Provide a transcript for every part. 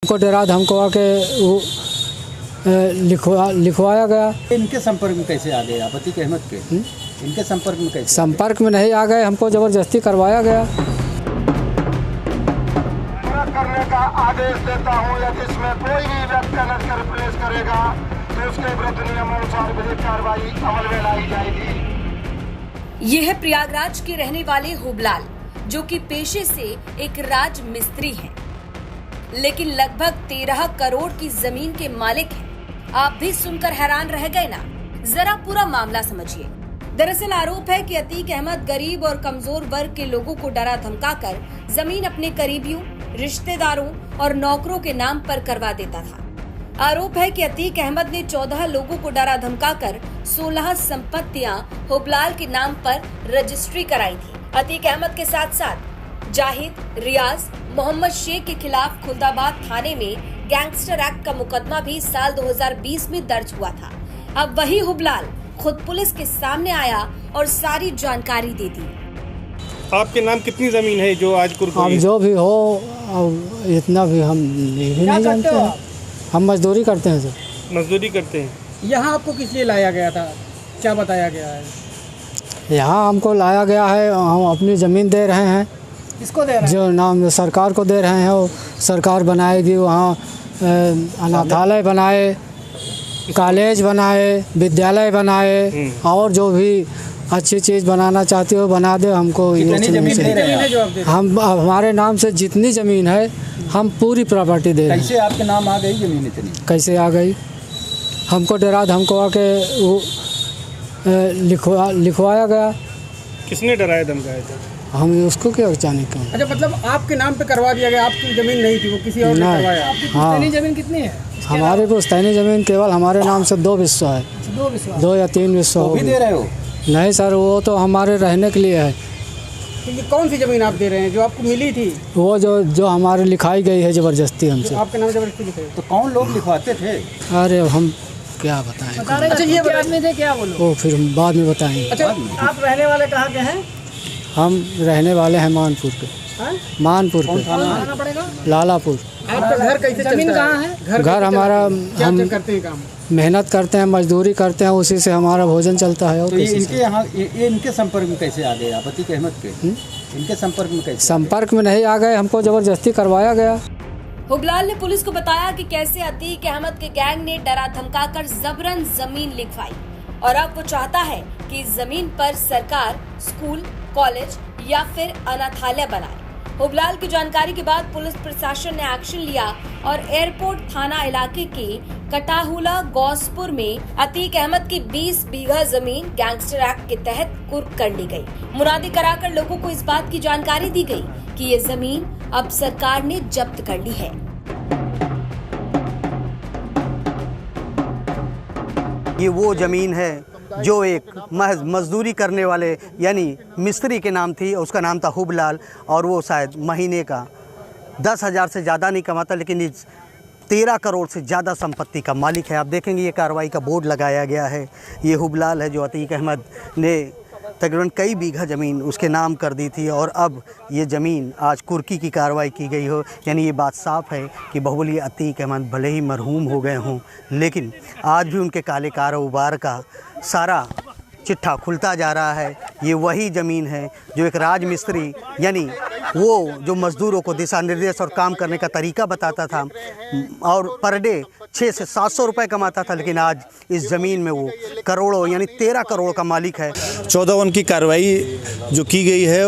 हमको डरा धमकवा के वो लिखवाया गया। इनके संपर्क में कैसे आ गए आप अतीक अहमद के? इनके संपर्क में कैसे? संपर्क में नहीं आ गए, हमको ज़बरदस्ती करवाया गया। करने का आदेश देता हूं, यदि इसमें कोई भी व्यक्ति लश्कर प्रवेश करेगा तो उसके विरुद्ध नियमानुसार विधिक कार्रवाई अमल में लाई जाएगी। ये है प्रयागराज के रहने वाले हुबलाल, जो कि पेशे से एक राज मिस्त्री हैं, लेकिन लगभग 13 करोड़ की जमीन के मालिक हैं। आप भी सुनकर हैरान रह गए ना? जरा पूरा मामला समझिए। दरअसल आरोप है कि अतीक अहमद गरीब और कमजोर वर्ग के लोगों को डरा धमकाकर जमीन अपने करीबियों, रिश्तेदारों और नौकरों के नाम पर करवा देता था। आरोप है कि अतीक अहमद ने 14 लोगों को डरा धमकाकर 16 संपत्तियां हुबलाल के नाम पर रजिस्ट्री कराई थी। अतीक अहमद के साथ साथ जाहिद, रियाज, मोहम्मद शेख के खिलाफ खुलदाबाद थाने में गैंगस्टर एक्ट का मुकदमा भी साल 2020 में दर्ज हुआ था। अब वही हुबलाल खुद पुलिस के सामने आया और सारी जानकारी दे दी। आपके नाम कितनी जमीन है जो आज अब जो भी हो, अब इतना भी हम नहीं जानते हैं। हम मजदूरी करते हैं सर। मजदूरी करते हैं। यहाँ आपको किस लिए लाया गया था, क्या बताया गया है? यहाँ हमको लाया गया है, हम अपनी ज़मीन दे रहे हैं। किसको दे रहे हैं? जो नाम सरकार को दे रहे हैं, वो सरकार बनाएगी। वहाँ अनाथालय बनाए, कॉलेज बनाए, विद्यालय बनाए, और जो भी अच्छी चीज़ बनाना चाहते हो बना दे। हमको हम हमारे नाम से जितनी ज़मीन है हम पूरी प्रॉपर्टी दे रहे हैं। कैसे आपके नाम आ गई ज़मीन इतनी? कैसे आ गई? हमको डरा धमकवा के वो लिखवाया गया। किसने डराया धमकाया था? हम उसको क्या जाने क्यों। अच्छा, मतलब आपके नाम पे करवा दिया गया, आपकी ज़मीन नहीं थी, वो किसी और ने करवाया। आपकी पुश्तैनी ज़मीन कितनी है? हमारे पुश्तैनी ज़मीन केवल हमारे नाम से 2 विश्व है। 2 या 3 विश्व वो भी दे रहे हो? नहीं सर, वो तो हमारे रहने के लिए है। तो ये कौन सी ज़मीन आप दे रहे हैं जो आपको मिली थी? वो जो हमारे लिखाई गई है ज़बरदस्ती हमसे। आपके नाम ज़बरदस्ती लिखाई? तो कौन लोग लिखवाते थे? अरे हम क्या बताएं। अच्छा, ये आदमी थे क्या? बोलो। वो फिर बाद में बताएंगे। अच्छा, आप रहने वाले कहाँ के हैं? हम रहने वाले हैं मानपुर के। मानपुर के आना पड़ेगा? लालापुर। आपका घर कैसे चलता है? जमीन कहाँ है? घर हमारा, हम करते हैं काम, मेहनत करते हैं, मजदूरी करते हैं, उसी से हमारा भोजन चलता है। और तो इनके यहाँ इनके संपर्क में कैसे आ गए आप अतीक अहमद के? इनके संपर्क में कैसे? संपर्क में नहीं आ गए, हमको ज़बरदस्ती करवाया गया। हुबलाल ने पुलिस को बताया कि कैसे अतीक अहमद के गैंग ने डरा धमकाकर जबरन जमीन लिखवाई, और अब वो चाहता है कि इस जमीन पर सरकार स्कूल, कॉलेज या फिर अनाथालय बनाए। हुबलाल की जानकारी के बाद पुलिस प्रशासन ने एक्शन लिया और एयरपोर्ट थाना इलाके के कटाहुला गौसपुर में अतीक अहमद की 20 बीघा जमीन गैंगस्टर एक्ट के तहत कुर्क कर ली गई। मुनादी कराकर लोगों को इस बात की जानकारी दी गई कि ये जमीन अब सरकार ने जब्त कर ली है। ये वो जमीन है जो एक महज मजदूरी करने वाले यानी मिस्त्री के नाम थी। उसका नाम था हुबलाल, और वो शायद महीने का 10,000 से ज़्यादा नहीं कमाता, लेकिन इस 13 करोड़ से ज़्यादा संपत्ति का मालिक है। आप देखेंगे ये कार्रवाई का बोर्ड लगाया गया है। ये हुबलाल है जो अतीक अहमद ने तकरीबन कई बीघा ज़मीन उसके नाम कर दी थी, और अब ये ज़मीन आज कुर्की की कार्रवाई की गई हो। यानी ये बात साफ़ है कि बाहुबली अतीक अहमद भले ही मरहूम हो गए हों, लेकिन आज भी उनके काले कारोबार का सारा चिट्ठा खुलता जा रहा है। ये वही ज़मीन है जो एक राज मिस्त्री, यानी वो जो मज़दूरों को दिशा निर्देश और काम करने का तरीका बताता था, और पर डे 600 से 700 रुपये कमाता था, लेकिन आज इस ज़मीन में वो करोड़ों यानी 13 करोड़ का मालिक है। 14 की कार्रवाई जो की गई है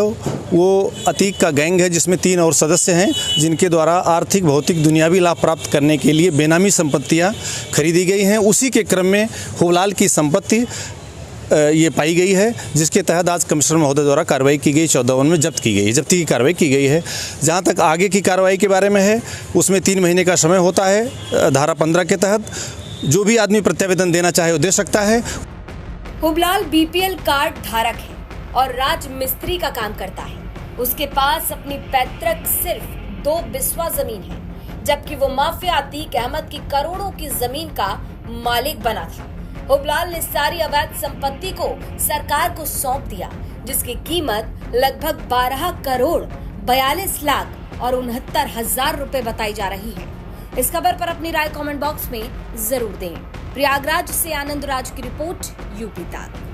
वो अतीक का गैंग है, जिसमें 3 और सदस्य हैं, जिनके द्वारा आर्थिक भौतिक दुनियावी लाभ प्राप्त करने के लिए बेनामी संपत्तियां खरीदी गई हैं। उसी के क्रम में हुबलाल की संपत्ति ये पाई गई है, जिसके तहत आज कमिश्नर महोदय द्वारा कार्रवाई की गई। 14 में जब्त की गई, जब्ती की कार्रवाई की गई है। जहाँ तक आगे की कार्रवाई के बारे में है, उसमें 3 महीने का समय होता है। धारा 15 के तहत जो भी आदमी प्रत्यावेदन देना चाहे वो दे सकता है। हुबलाल BPL कार्ड धारक है और राज मिस्त्री का काम करता है। उसके पास अपनी पैतृक सिर्फ 2 बिस्वा जमीन है, जबकि वो माफिया अतीक अहमद की करोड़ों की जमीन का मालिक बना था। हुबलाल ने सारी अवैध संपत्ति को सरकार को सौंप दिया, जिसकी कीमत लगभग 12 करोड़ 42 लाख और 69,000 रुपए बताई जा रही है। इस खबर पर अपनी राय कमेंट बॉक्स में जरूर दें। प्रयागराज से आनंद राज की रिपोर्ट, यूपी तक।